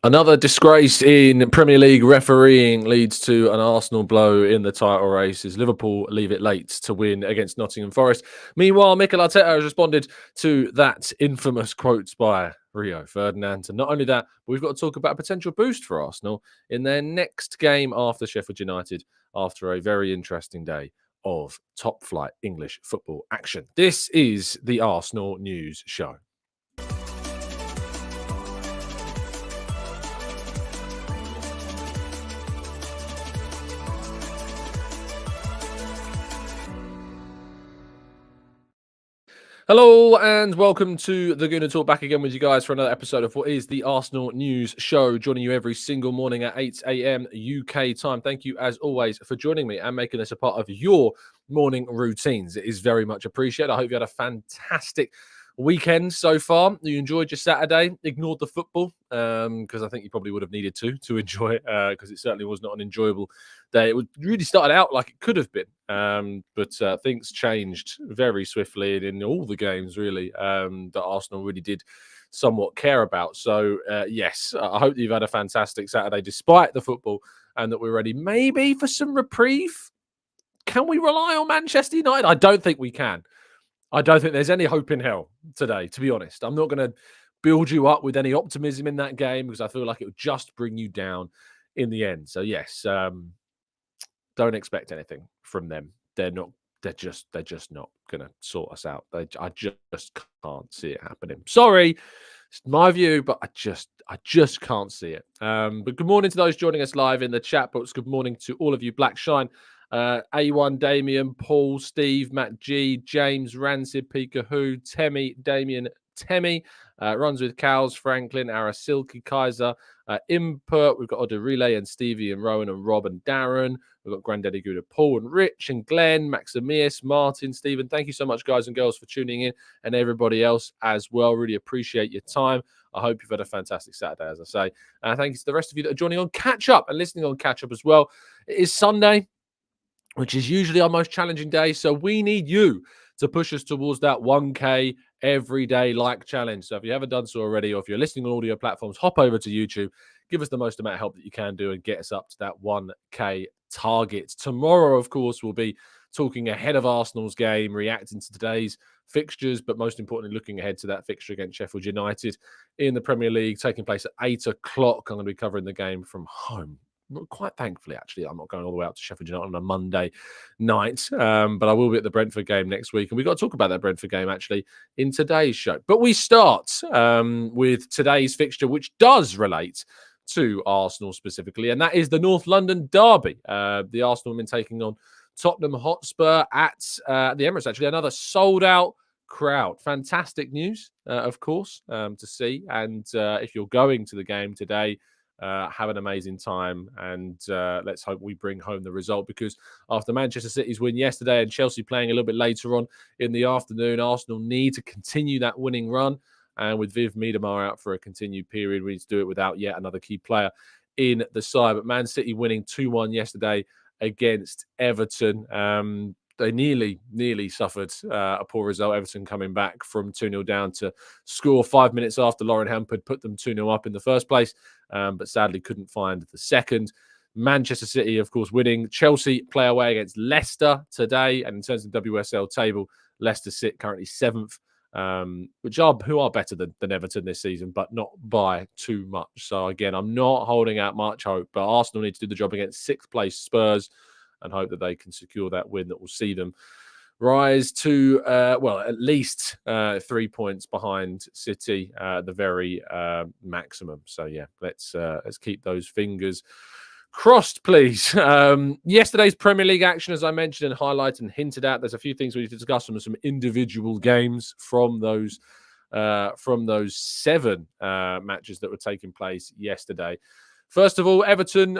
Another disgrace in Premier League refereeing leads to an Arsenal blow in the title race as Liverpool leave it late to win against Nottingham Forest. Meanwhile, Mikel Arteta has responded to that infamous quote by Rio Ferdinand. And not only that, but we've got to talk about a potential boost for Arsenal in their next game after Sheffield United after a very interesting day of top flight English football action. This is the Arsenal News Show. Hello and welcome to the Gooner Talk, back again with you guys for another episode of what is the Arsenal News Show, joining you every single morning at 8 a.m. UK time. Thank you as always for joining me and making this a part of your morning routines. It is very much appreciated. I hope you had a fantastic weekend so far. You enjoyed your Saturday, ignored the football, because I think you probably would have needed to enjoy it, because it certainly was not an enjoyable day. It really started out like it could have been, but things changed very swiftly in all the games, really, that Arsenal really did somewhat care about. So, yes, I hope you've had a fantastic Saturday despite the football and that we're ready maybe for some reprieve. Can we rely on Manchester United? I don't think we can. I don't think there's any hope in hell today, to be honest. I'm not going to build you up with any optimism in that game because I feel like it would just bring you down in the end. So yes, don't expect anything from them. They're not. They're just not going to sort us out. I just can't see it happening. Sorry, it's my view, but I just can't see it. But good morning to those joining us live in the chat box. Good morning to all of you. Black Shine, A1, Damien, Paul, Steve, Matt G, James, Rancid, Pika Who, Temmie, Damien, Temmie, Runs with Cows, Franklin, Arasilki, Kaiser, Input. We've got Oda Relay and Stevie and Rowan and Rob and Darren. We've got Granddaddy Gouda, Paul and Rich and Glenn, Maximius, Martin, Stephen. Thank you so much, guys and girls, for tuning in, and everybody else as well. Really appreciate your time. I hope you've had a fantastic Saturday, as I say. Thank you to the rest of you that are joining on Catch Up and listening on Catch Up as well. It is Sunday, which is usually our most challenging day. So we need you to push us towards that 1K everyday like challenge. So if you haven't done so already, or if you're listening on audio platforms, hop over to YouTube, give us the most amount of help that you can do and get us up to that 1K target. Tomorrow, of course, we'll be talking ahead of Arsenal's game, reacting to today's fixtures, but most importantly, looking ahead to that fixture against Sheffield United in the Premier League, taking place at 8 o'clock. I'm going to be covering the game from home. Quite thankfully, actually, I'm not going all the way out to Sheffield United on a Monday night, but I will be at the Brentford game next week. And we've got to talk about that Brentford game, actually, in today's show. But we start with today's fixture, which does relate to Arsenal specifically, and that is the North London derby. The Arsenal men taking on Tottenham Hotspur at the Emirates, actually. Another sold-out crowd. Fantastic news, of course, to see. And if you're going to the game today, have an amazing time, and let's hope we bring home the result, because after Manchester City's win yesterday and Chelsea playing a little bit later on in the afternoon, Arsenal need to continue that winning run. And with Viv Miedemar out for a continued period, we need to do it without yet another key player in the side. But Man City winning 2-1 yesterday against Everton. They nearly suffered a poor result. Everton coming back from 2-0 down to score 5 minutes after Lauren Hemp had put them 2-0 up in the first place, but sadly couldn't find the second. Manchester City, of course, winning. Chelsea play away against Leicester today. And in terms of WSL table, Leicester sit currently 7th, who are better than Everton this season, but not by too much. So again, I'm not holding out much hope, but Arsenal need to do the job against 6th place Spurs and hope that they can secure that win that will see them rise to, at least 3 points behind City, the very maximum. So yeah, let's keep those fingers crossed, please. Yesterday's Premier League action, as I mentioned and highlighted and hinted at, there's a few things we need to discuss from some individual games from those 7 matches that were taking place yesterday. First of all, Everton,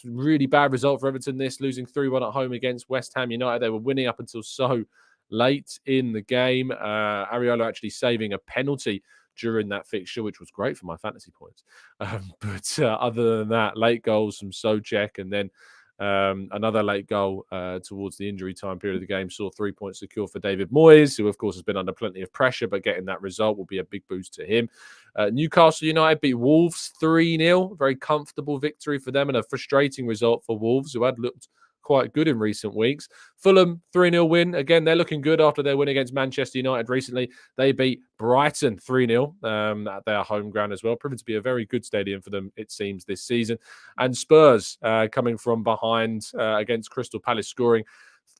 really bad result for Everton this, losing 3-1 at home against West Ham United. They were winning up until so late in the game. Areola actually saving a penalty during that fixture, which was great for my fantasy points. But other than that, late goals from Souček and then Another late goal towards the injury time period of the game saw 3 points secure for David Moyes, who, of course, has been under plenty of pressure, but getting that result will be a big boost to him. Newcastle United beat Wolves 3-0. Very comfortable victory for them and a frustrating result for Wolves, who had looked quite good in recent weeks. Fulham 3-0 win. Again, they're looking good after their win against Manchester United recently. They beat Brighton 3-0 at their home ground as well. Proving to be a very good stadium for them, it seems, this season. And Spurs coming from behind against Crystal Palace, scoring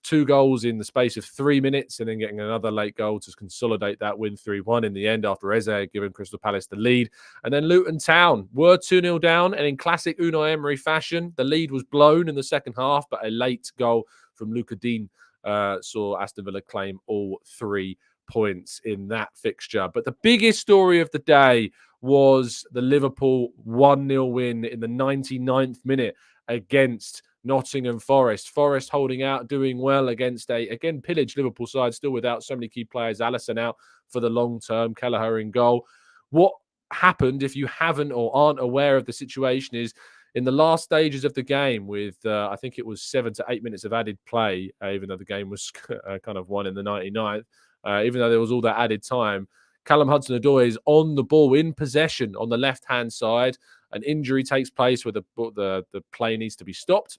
2 goals in the space of 3 minutes and then getting another late goal to consolidate that win 3-1 in the end after Eze had given Crystal Palace the lead. And then Luton Town were 2-0 down, and in classic Unai Emery fashion, the lead was blown in the second half, but a late goal from Luca Dean saw Aston Villa claim all 3 points in that fixture. But the biggest story of the day was the Liverpool 1-0 win in the 99th minute against Nottingham Forest. Forest holding out, doing well against a, again, pillaged Liverpool side, still without so many key players. Alisson out for the long term, Kelleher in goal. What happened, if you haven't or aren't aware of the situation, is in the last stages of the game with, I think it was 7 to 8 minutes of added play, even though the game was kind of won in the 99th, even though there was all that added time, Callum Hudson-Odoi is on the ball in possession on the left-hand side. An injury takes place where the play needs to be stopped.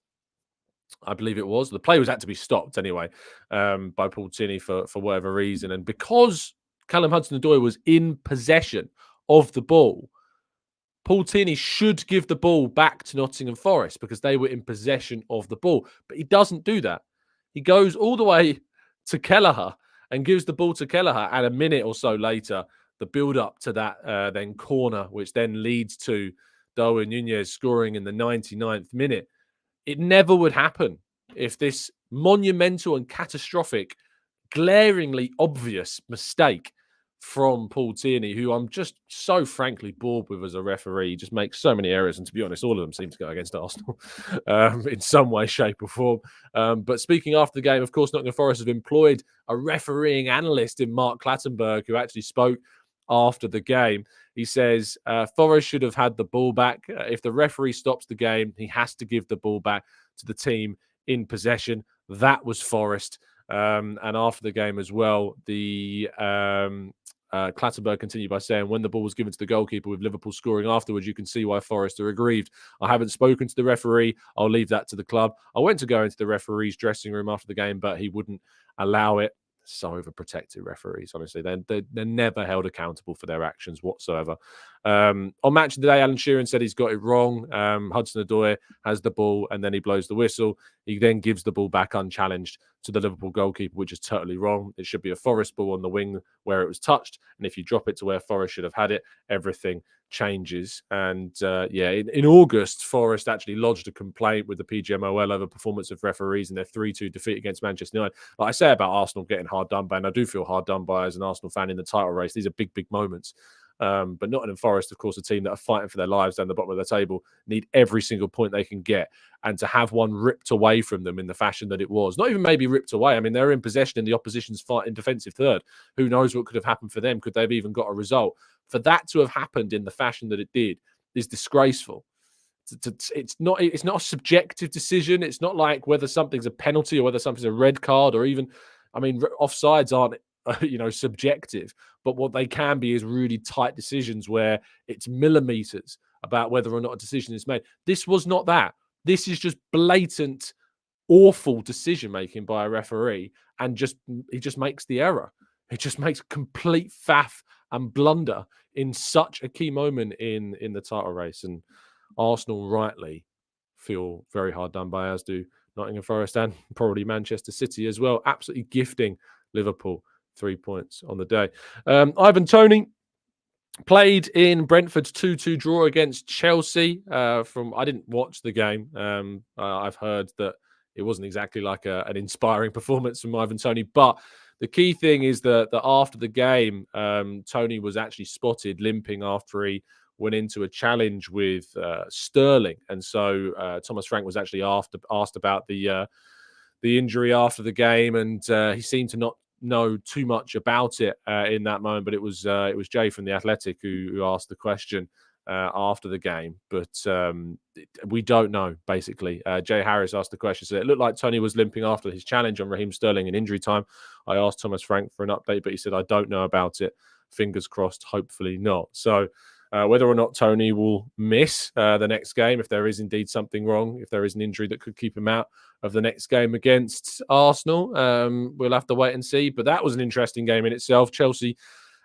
I believe it was. The play was had to be stopped anyway by Paul Toney for whatever reason. And because Callum Hudson-Odoi was in possession of the ball, Paul Toney should give the ball back to Nottingham Forest because they were in possession of the ball. But he doesn't do that. He goes all the way to Kelleher and gives the ball to Kelleher. And a minute or so later, the build-up to that then corner, which then leads to Darwin Nunez scoring in the 99th minute. It never would happen if this monumental and catastrophic, glaringly obvious mistake from Paul Tierney, who I'm just so frankly bored with as a referee. He just makes so many errors, and to be honest, all of them seem to go against Arsenal in some way, shape, or form. But speaking after the game, of course, Nottingham Forest have employed a refereeing analyst in Mark Clattenburg, who actually spoke after the game. He says Forest should have had the ball back. If the referee stops the game, he has to give the ball back to the team in possession. That was Forest. And after the game as well, the Clattenburg continued by saying, when the ball was given to the goalkeeper with Liverpool scoring afterwards, you can see why Forest are aggrieved. I haven't spoken to the referee. I'll leave that to the club. I went to go into the referee's dressing room after the game, but he wouldn't allow it. So overprotected referees, honestly. They're never held accountable for their actions whatsoever. On Match of the Day, Alan Sheeran said he's got it wrong. Hudson-Odoi has the ball and then he blows the whistle. He then gives the ball back unchallenged to the Liverpool goalkeeper, which is totally wrong. It should be a Forest ball on the wing where it was touched. And if you drop it to where Forest should have had it, everything changes. And in August, Forest actually lodged a complaint with the PGMOL over performance of referees in their 3-2 defeat against Manchester United. Like I say about Arsenal getting hard done by, and I do feel hard done by as an Arsenal fan in the title race. These are big, big moments. But Nottingham Forest, of course, a team that are fighting for their lives down the bottom of the table, need every single point they can get. And to have one ripped away from them in the fashion that it was, not even maybe ripped away. I mean, they're in possession in the opposition's fight in defensive third. Who knows what could have happened for them? Could they have even got a result? For that to have happened in the fashion that it did is disgraceful. It's not a subjective decision. It's not like whether something's a penalty or whether something's a red card or even, I mean, offsides aren't subjective, but what they can be is really tight decisions where it's millimeters about whether or not a decision is made. This was not that. This is just blatant, awful decision making by a referee, and he just makes the error. He just makes complete faff and blunder in such a key moment in the title race. And Arsenal rightly feel very hard done by, as do Nottingham Forest and probably Manchester City as well. Absolutely gifting Liverpool 3 points on the day. Ivan Toney played in Brentford's 2-2 draw against Chelsea. I didn't watch the game. I've heard that it wasn't exactly like an inspiring performance from Ivan Toney. But the key thing is that after the game, Toney was actually spotted limping after he went into a challenge with Sterling. And so Thomas Frank was actually asked about the injury after the game, and he seemed to not know too much about it in that moment. But it was Jay from The Athletic who asked the question after the game, but we don't know, basically. Jay Harris asked the question, so it looked like Toney was limping after his challenge on Raheem Sterling in injury time. I asked Thomas Frank for an update, but he said, I don't know about it. Fingers crossed, hopefully not. So whether or not Toney will miss the next game, if there is indeed something wrong, if there is an injury that could keep him out of the next game against Arsenal, we'll have to wait and see. But that was an interesting game in itself. Chelsea,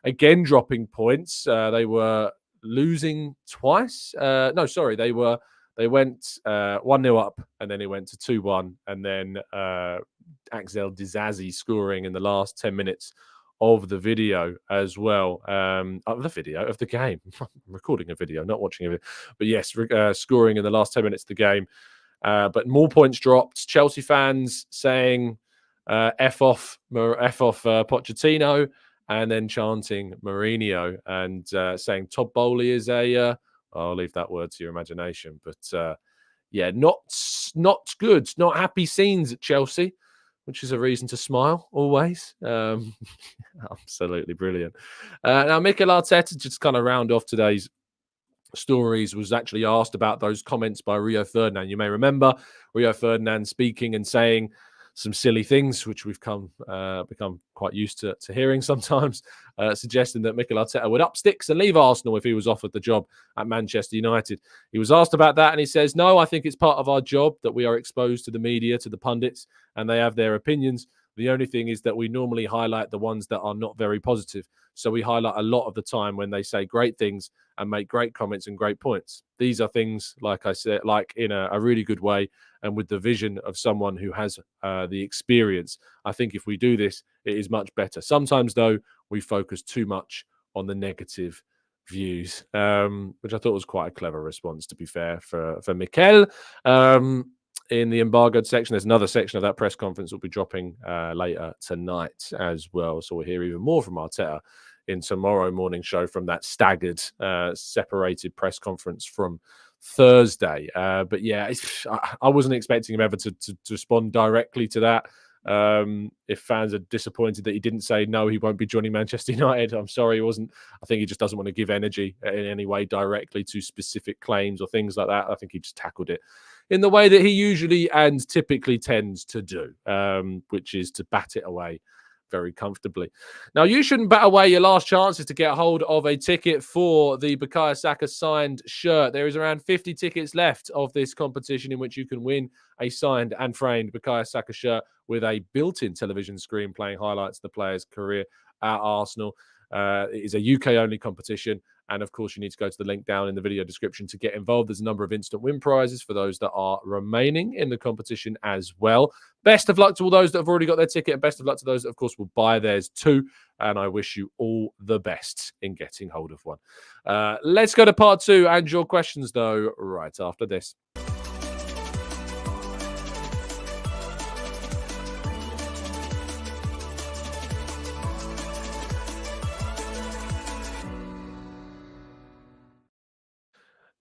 again, dropping points. They were losing twice. They went 1-0 up, and then it went to 2-1, and then Axel Disasi scoring in the last 10 minutes of the video as well. Of the game. I'm recording a video, not watching a video. But yes, scoring in the last 10 minutes of the game. But more points dropped. Chelsea fans saying F off Pochettino, and then chanting Mourinho, and saying Todd Bowley is I'll leave that word to your imagination. But yeah, not good. Not happy scenes at Chelsea, which is a reason to smile always. Absolutely brilliant. Now, Mikel Arteta, just kind of round off today's stories, was actually asked about those comments by Rio Ferdinand. You may remember Rio Ferdinand speaking and saying some silly things, which we've become quite used to hearing sometimes, suggesting that Mikel Arteta would up sticks and leave Arsenal if he was offered the job at Manchester United. He was asked about that, and he says, no, I think it's part of our job that we are exposed to the media, to the pundits, and they have their opinions. The only thing is that we normally highlight the ones that are not very positive. So we highlight a lot of the time when they say great things and make great comments and great points. These are things, like I said, like in a really good way, and with the vision of someone who has the experience. I think if we do this, it is much better. Sometimes, though, we focus too much on the negative views, which I thought was quite a clever response, to be fair, for Mikel. In the embargoed section, there's another section of that press conference that will be dropping later tonight as well. So we'll hear even more from Arteta in tomorrow morning show from that staggered, separated press conference from Thursday. But yeah, I wasn't expecting him ever to respond directly to that. If fans are disappointed that he didn't say no, he won't be joining Manchester United, I'm sorry, he wasn't. I think he just doesn't want to give energy in any way directly to specific claims or things like that. I think he just tackled it in the way that he usually and typically tends to do, which is to bat it away very comfortably. Now, you shouldn't bat away your last chances to get hold of a ticket for the Bukayo Saka signed shirt. There is around 50 tickets left of this competition in which you can win a signed and framed Bukayo Saka shirt with a built-in television screen playing highlights of the player's career at Arsenal. It is a UK-only competition. And of course, you need to go to the link down in the video description to get involved. There's a number of instant win prizes for those that are remaining in the competition as well. Best of luck to all those that have already got their ticket, and best of luck to those that, of course, will buy theirs too. And I wish you all the best in getting hold of one. Let's go to part two and your questions, though, right after this.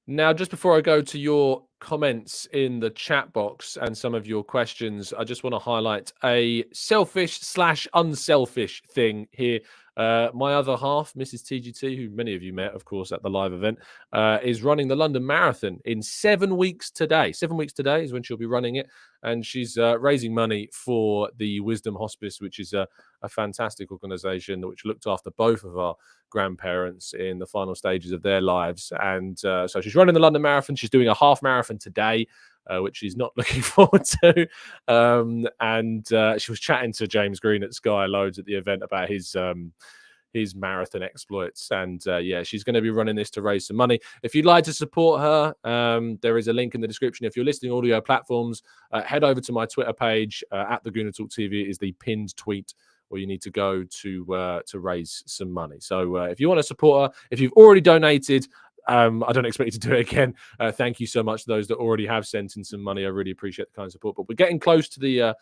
Now, just before I go to your comments in the chat box and some of your questions, I just want to highlight a selfish/unselfish thing here. My other half, Mrs. TGT, who many of you met, of course, at the live event, is running the London Marathon in 7 weeks today. 7 weeks today is when she'll be running it. And she's raising money for the Wisdom Hospice, which is a fantastic organisation which looked after both of our grandparents in the final stages of their lives. And so she's running the London Marathon. She's doing a half marathon today, which she's not looking forward to. And she was chatting to James Green at Sky loads at the event about his marathon exploits. And yeah, she's going to be running this to raise some money. If you'd like to support her, there is a link in the description. If you're listening audio platforms, head over to my Twitter page at the Gooner Talk TV. It is the pinned tweet where you need to go to raise some money. So if you want to support her, if you've already donated, I don't expect you to do it again. Thank you so much to those that already have sent in some money. I really appreciate the kind of support. But we're getting close to the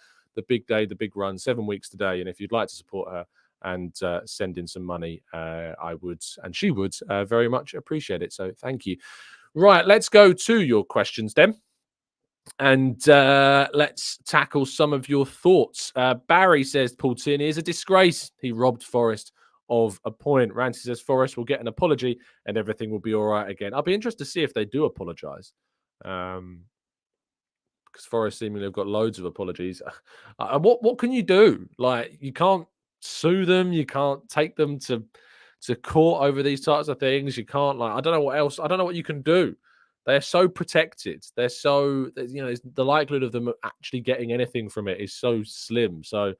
big day, the big run, 7 weeks today. And if you'd like to support her and send in some money, I would, and she would, very much appreciate it. So thank you. Right, let's go to your questions then. And let's tackle some of your thoughts. Barry says Paul Tierney is a disgrace. He robbed Forest of a point. Rancy says Forest will get an apology and everything will be all right again. I'll be interested to see if they do apologise. Because Forest seemingly have got loads of apologies. What can you do? Like, you can't sue them. You can't take them to court over these types of things. You can't, like, I don't know what else. I don't know what you can do. They're so protected. They're so, the likelihood of them actually getting anything from it is so slim. So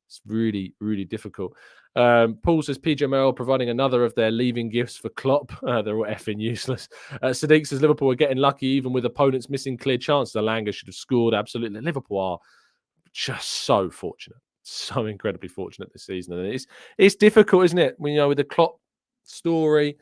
it's really, really difficult. Paul says PGML providing another of their leaving gifts for Klopp. They're all effing useless. Sadiq says Liverpool are getting lucky even with opponents missing clear chances. Elanga should have scored. Absolutely. Liverpool are just so fortunate. So incredibly fortunate this season. And it's difficult, isn't it? With the Klopp story,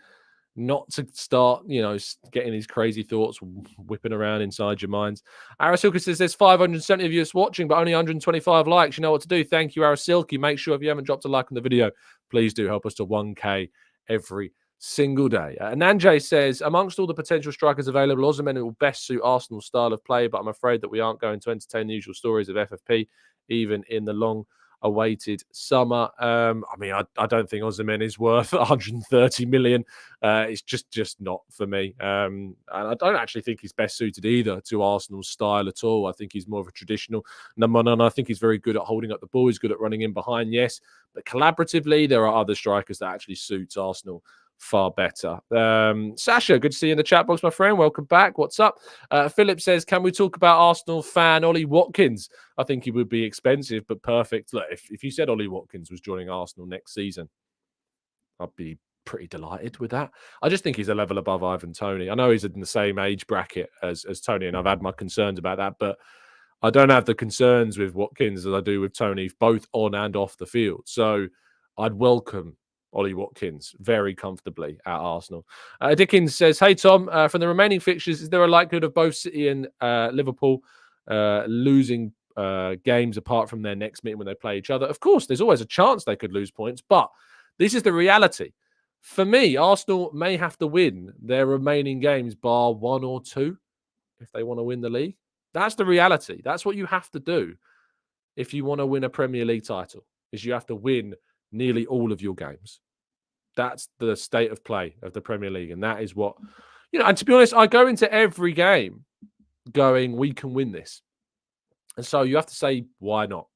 not to start, getting these crazy thoughts whipping around inside your minds. Arasilka says there's 570 of you watching, but only 125 likes. You know what to do. Thank you, Arasilka. Make sure if you haven't dropped a like on the video, please do help us to 1K every single day. Nanjay says, amongst all the potential strikers available, Osimhen will best suit Arsenal's style of play, but I'm afraid that we aren't going to entertain the usual stories of FFP, even in the long-awaited summer. I don't think Osimhen is worth 130 million. It's just not for me. And I don't actually think he's best suited either to Arsenal's style at all. I think he's more of a traditional number 9. I think he's very good at holding up the ball. He's good at running in behind, yes. But collaboratively, there are other strikers that actually suit Arsenal far better. Sasha, good to see you in the chat box, my friend. Welcome back. What's up? Philip says, can we talk about Arsenal fan Ollie Watkins? I think he would be expensive, but perfect. Look, if you said Ollie Watkins was joining Arsenal next season, I'd be pretty delighted with that. I just think he's a level above Ivan Toney. I know he's in the same age bracket as Toney, and I've had my concerns about that, but I don't have the concerns with Watkins as I do with Toney, both on and off the field. So I'd welcome Ollie Watkins very comfortably at Arsenal. Dickens says, hey, Tom, from the remaining fixtures, is there a likelihood of both City and Liverpool losing games apart from their next meeting when they play each other? Of course, there's always a chance they could lose points, but this is the reality. For me, Arsenal may have to win their remaining games bar 1 or 2 if they want to win the league. That's the reality. That's what you have to do if you want to win a Premier League title, is you have to win nearly all of your games. That's the state of play of the Premier League. And that is what, and to be honest, I go into every game going, we can win this. And so you have to say, why not?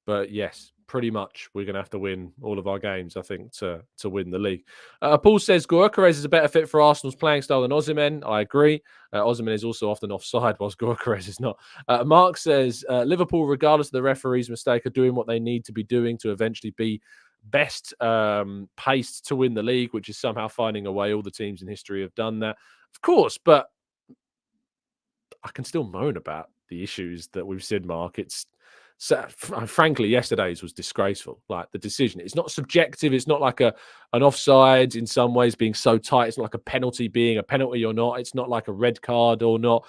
But yes, pretty much we're going to have to win all of our games, I think, to win the league. Paul says Gyökeres is a better fit for Arsenal's playing style than Osimhen. I agree. Osimhen is also often offside whilst Gyökeres is not. Mark says Liverpool, regardless of the referee's mistake, are doing what they need to be doing to eventually be best paced to win the league, which is somehow finding a way. All the teams in history have done that, of course, but I can still moan about the issues that we've seen, Mark. Frankly, yesterday's was disgraceful. Like, the decision, it's not subjective. It's not like an offside in some ways being so tight. It's not like a penalty being a penalty or not. It's not like a red card or not.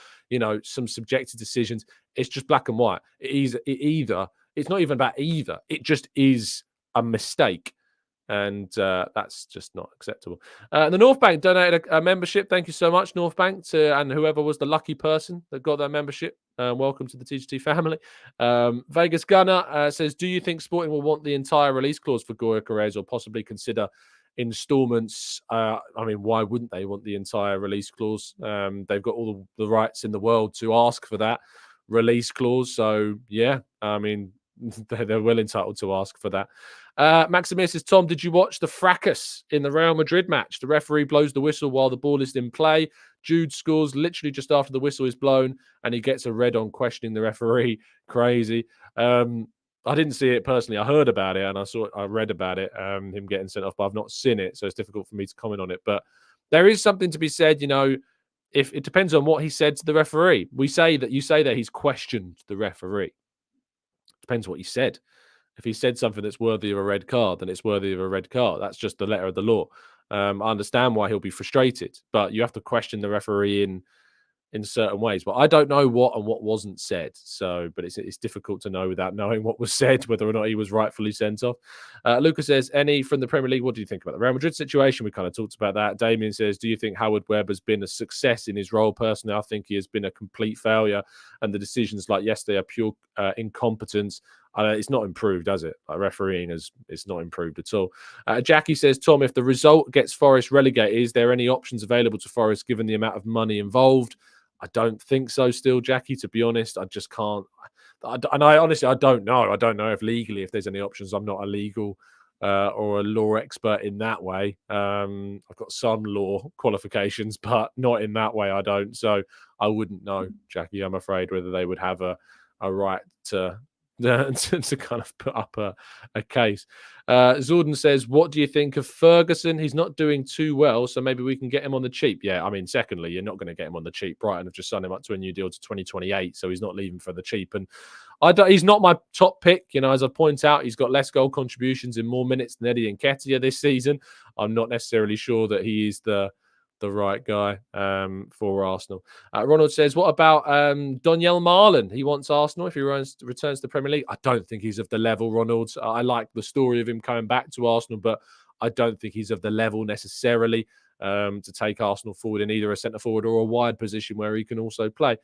Some subjective decisions. It's just black and white. It's not even about either. It just is a mistake. And that's just not acceptable. The North Bank donated a membership. Thank you so much, North Bank, and whoever was the lucky person that got that membership. Welcome to the TGT family. Vegas Gunner says, do you think Sporting will want the entire release clause for Gyökeres or possibly consider installments? Why wouldn't they want the entire release clause? They've got all the rights in the world to ask for that release clause. So, yeah, they're well entitled to ask for that. Maximir says, Tom, did you watch the fracas in the Real Madrid match? The referee blows the whistle while the ball is in play. Jude scores literally just after the whistle is blown, and he gets a red on questioning the referee. Crazy. I didn't see it personally. I heard about it and I read about it, him getting sent off, but I've not seen it, so it's difficult for me to comment on it. But there is something to be said, if it depends on what he said to the referee. You say that he's questioned the referee. Depends what he said. If he said something that's worthy of a red card, then it's worthy of a red card. That's just the letter of the law. I understand why he'll be frustrated, but you have to question the referee in certain ways. But I don't know what and what wasn't said. So, but it's difficult to know without knowing what was said, whether or not he was rightfully sent off. Lucas says, any from the Premier League, what do you think about the Real Madrid situation? We kind of talked about that. Damien says, do you think Howard Webb has been a success in his role? Personally, I think he has been a complete failure, and the decisions like yesterday are pure incompetence. it's not improved, has it? Like refereeing it's not improved at all. Jackie says, Tom, if the result gets Forest relegated, is there any options available to Forest given the amount of money involved? I don't think so. Still, Jackie. To be honest, I just can't. And I honestly, I don't know. I don't know if legally, if there's any options. I'm not a legal or a law expert in that way. I've got some law qualifications, but not in that way. I don't. So I wouldn't know, Jackie. I'm afraid whether they would have a right to to kind of put up a case. Zordon says, what do you think of Ferguson? He's not doing too well, so maybe we can get him on the cheap. Yeah, I mean, secondly, you're not going to get him on the cheap. Brighton have just signed him up to a new deal to 2028, so he's not leaving for the cheap. And he's not my top pick. You know, as I point out, he's got less goal contributions in more minutes than Eddie Nketiah this season. I'm not necessarily sure that he is the right guy for Arsenal. Ronald says, what about Donyell Marlin? He wants Arsenal if he returns to the Premier League. I don't think he's of the level, Ronald. I like the story of him coming back to Arsenal, but I don't think he's of the level necessarily to take Arsenal forward in either a centre forward or a wide position where he can also play.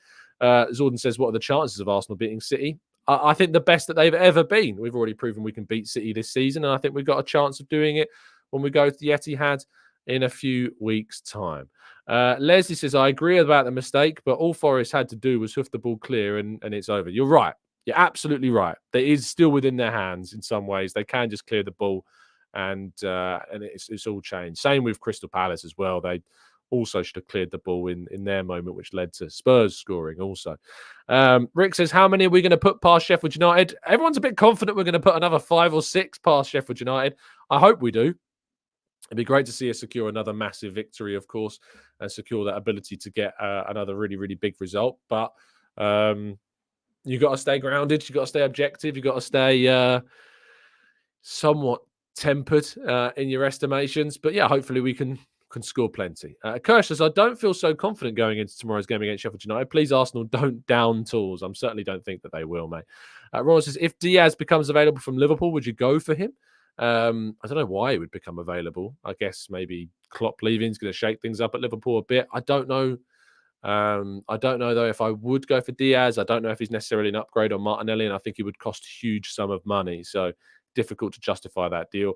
Zordon says, what are the chances of Arsenal beating City? I think the best that they've ever been. We've already proven we can beat City this season, and I think we've got a chance of doing it when we go to the Etihad in a few weeks' time. Leslie says, I agree about the mistake, but all Forest had to do was hoof the ball clear and it's over. You're right. You're absolutely right. It is still within their hands in some ways. They can just clear the ball and it's all changed. Same with Crystal Palace as well. They also should have cleared the ball in their moment, which led to Spurs scoring also. Rick says, how many are we going to put past Sheffield United? Everyone's a bit confident we're going to put another 5 or 6 past Sheffield United. I hope we do. It'd be great to see us secure another massive victory, of course, and secure that ability to get another really, really big result. But you got to stay grounded. You got to stay objective. You got to stay somewhat tempered in your estimations. But yeah, hopefully we can score plenty. Kirsch says, I don't feel so confident going into tomorrow's game against Sheffield United. Please, Arsenal, don't down tools. I certainly don't think that they will, mate. Ronald says, if Diaz becomes available from Liverpool, would you go for him? I don't know why it would become available. I guess maybe Klopp leaving is going to shake things up at Liverpool a bit. I don't know. I don't know, though, if I would go for Diaz. I don't know if he's necessarily an upgrade on Martinelli, and I think he would cost a huge sum of money. So difficult to justify that deal.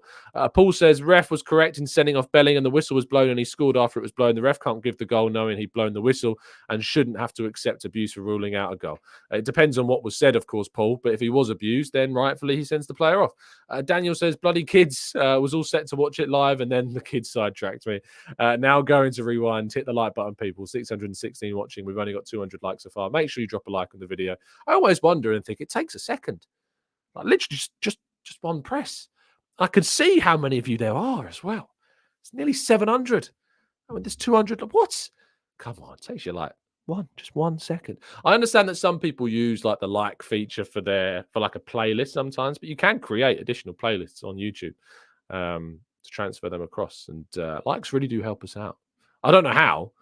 Paul says, ref was correct in sending off Belling and the whistle was blown and he scored after it was blown. The ref can't give the goal knowing he'd blown the whistle and shouldn't have to accept abuse for ruling out a goal. It depends on what was said, of course, Paul, but if he was abused, then rightfully he sends the player off. Daniel says, bloody kids, was all set to watch it live and then the kids sidetracked me. Now going to rewind, hit the like button, people. 616 watching. We've only got 200 likes so far. Make sure you drop a like on the video. I always wonder and think it takes a second. Like literally just one press. I could see how many of you there are as well. It's nearly 700. I mean, there's 200. What? Come on, it takes you like just 1 second. I understand that some people use like the like feature for like a playlist sometimes, but you can create additional playlists on YouTube to transfer them across. And likes really do help us out. I don't know how.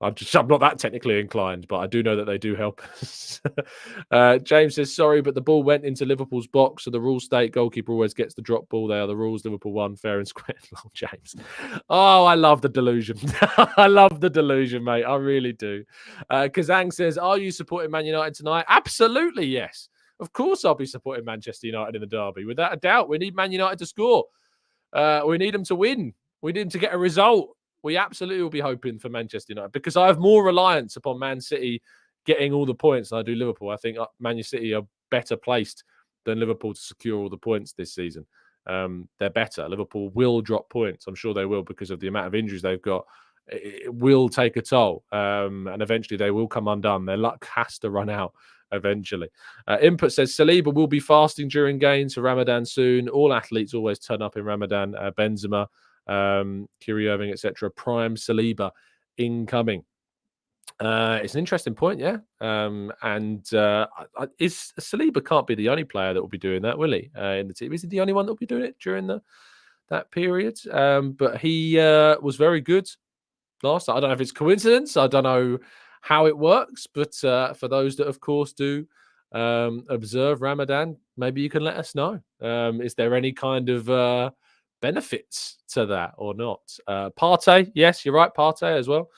I'm not that technically inclined, but I do know that they do help us. James says, sorry, but the ball went into Liverpool's box, so the rules state goalkeeper always gets the drop ball. They are the rules. Liverpool won, fair and square. Oh, James. Oh, I love the delusion. I love the delusion, mate. I really do. Kazang says, are you supporting Man United tonight? Absolutely, yes. Of course I'll be supporting Manchester United in the derby. Without a doubt, we need Man United to score. We need them to win. We need them to get a result. We absolutely will be hoping for Manchester United because I have more reliance upon Man City getting all the points than I do Liverpool. I think Man City are better placed than Liverpool to secure all the points this season. They're better. Liverpool will drop points. I'm sure they will because of the amount of injuries they've got. It will take a toll, and eventually they will come undone. Their luck has to run out eventually. Input says Saliba will be fasting during games for Ramadan soon. All athletes always turn up in Ramadan. Benzema, Kyrie Irving, etc. Prime Saliba incoming. It's an interesting point, yeah. Is Saliba can't be the only player that will be doing that, will he? In the team, is he the only one that will be doing it during that period? But he was very good last time. I don't know if it's coincidence. I don't know how it works, but for those that, of course, do observe Ramadan, maybe you can let us know. Is there any kind of benefits to that or not? Partey, yes, you're right, Partey as well.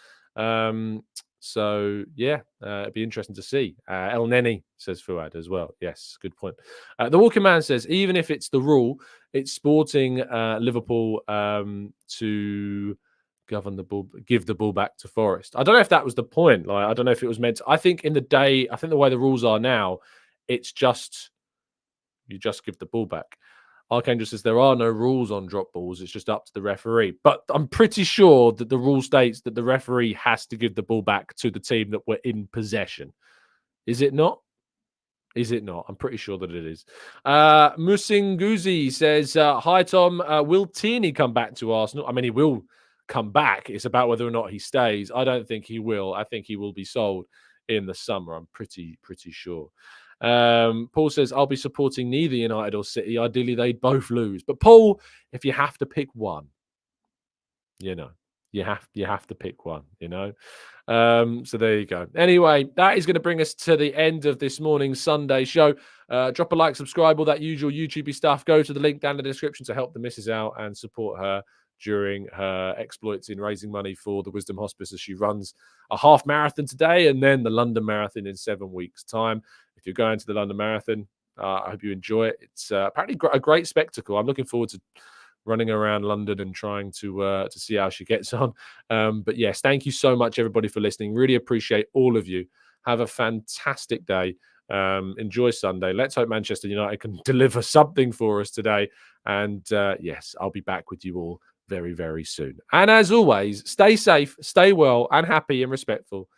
So yeah, it'd be interesting to see. El Neni says Fuad as well. Yes, good point. The Walking Man says even if it's the rule, it's sporting Liverpool to govern the ball, give the ball back to Forest. I don't know if that was the point. Like I don't know if it was meant. I think in the day, I think the way the rules are now, it's just you just give the ball back. Archangel says there are no rules on drop balls. It's just up to the referee. But I'm pretty sure that the rule states that the referee has to give the ball back to the team that were in possession. Is it not? Is it not? I'm pretty sure that it is. Musinguzi says, hi, Tom. Will Tierney come back to Arsenal? I mean, he will come back. It's about whether or not he stays. I don't think he will. I think he will be sold in the summer. I'm pretty sure. Paul says, I'll be supporting neither United or City. Ideally, they'd both lose. But Paul, if you have to pick one, you know, you have to pick one, you know. So there you go. Anyway, that is going to bring us to the end of this morning's Sunday show. Drop a like, subscribe, all that usual YouTubey stuff. Go to the link down in the description to help the missus out and support her during her exploits in raising money for the Wisdom Hospice as she runs a half marathon today and then the London Marathon in 7 weeks' time. If you're going to the London Marathon, I hope you enjoy it. It's apparently a great spectacle. I'm looking forward to running around London and trying to see how she gets on. But yes, thank you so much, everybody, for listening. Really appreciate all of you. Have a fantastic day. Enjoy Sunday. Let's hope Manchester United can deliver something for us today. And yes, I'll be back with you all very soon. And as always, stay safe, stay well and happy and respectful.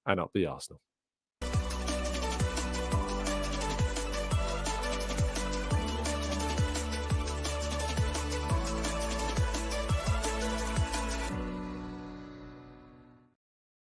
And up the Arsenal.